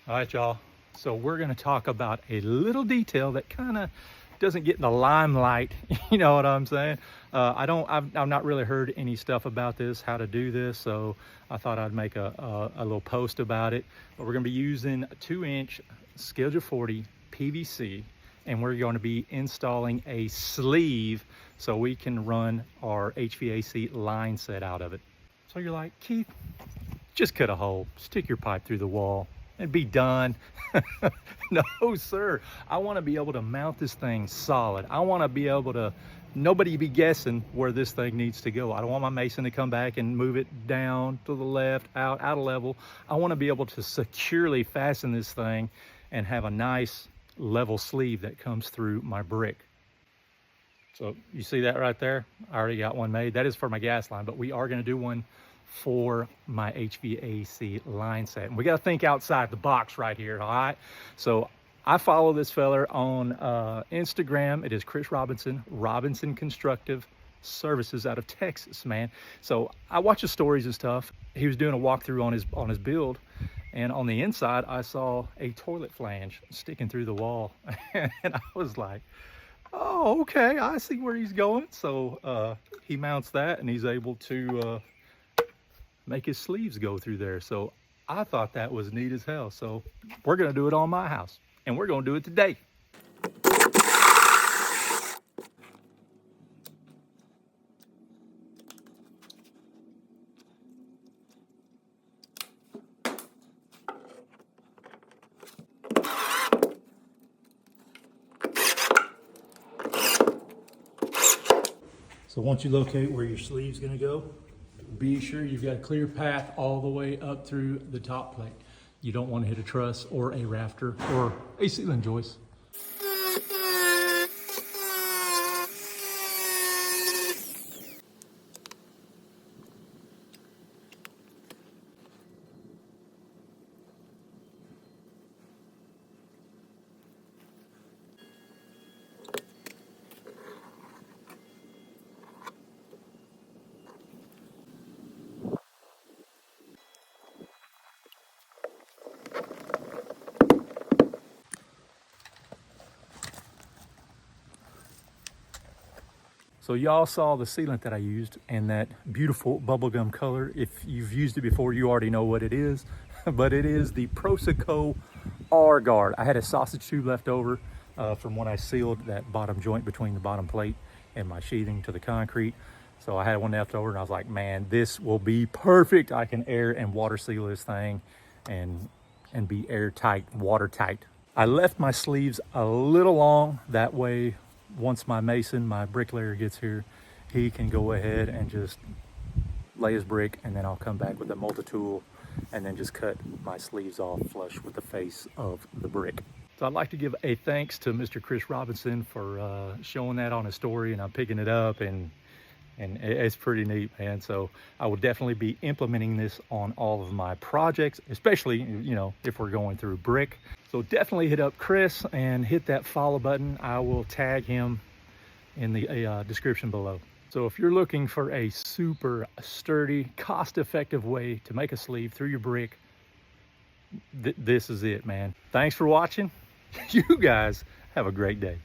All right, y'all. So we're going to talk about a little detail that kind of doesn't get in the limelight. You know what I'm saying? I've not really heard any stuff about this, how to do this. So I thought I'd make a little post about it. But we're going to be using 2-inch Schedule 40 PVC, and we're going to be installing a sleeve so we can run our HVAC line set out of it. So you're like, Keith, just cut a hole, stick your pipe through the wall, and be done. No, sir. I want to be able to mount this thing solid. I want to be able to, nobody be guessing where this thing needs to go. I don't want my mason to come back and move it down to the left, out of level. I want to be able to securely fasten this thing and have a nice level sleeve that comes through my brick. So you see that right there? I already got one made. That is for my gas line, but we are going to do one for my HVAC line set. And we got to think outside the box right here, all right? So I follow this feller on Instagram. It is Chris Robinson Constructive Services out of Texas, man. So I watch his stories and stuff. He was doing a walkthrough on his build, and on the inside I saw a toilet flange sticking through the wall. And I was like, oh, okay, I see where he's going. So he mounts that and he's able to make his sleeves go through there. So I thought that was neat as hell. So we're gonna do it on my house, and we're gonna do it today. So once you locate where your sleeve's gonna go, be sure you've got a clear path all the way up through the top plate. You don't want to hit a truss or a rafter or a sealant joist. So y'all saw the sealant that I used and that beautiful bubblegum color. If you've used it before, you already know what it is, but it is the Prosoco R-Guard. I had a sausage tube left over from when I sealed that bottom joint between the bottom plate and my sheathing to the concrete. So I had one left over and I was like, man, this will be perfect. I can air and water seal this thing and be airtight, watertight. I left my sleeves a little long, that way once my mason, my bricklayer gets here, he can go ahead and just lay his brick, and then I'll come back with a multi-tool and then just cut my sleeves off flush with the face of the brick. So I'd like to give a thanks to Mr. Chris Robinson for showing that on his story, and I'm picking it up, and it's pretty neat, man. So I will definitely be implementing this on all of my projects, especially, you know, if we're going through brick. So definitely hit up Chris and hit that follow button. I will tag him in the description below. So if you're looking for a super sturdy, cost-effective way to make a sleeve through your brick, this is it, man. Thanks for watching. You guys have a great day.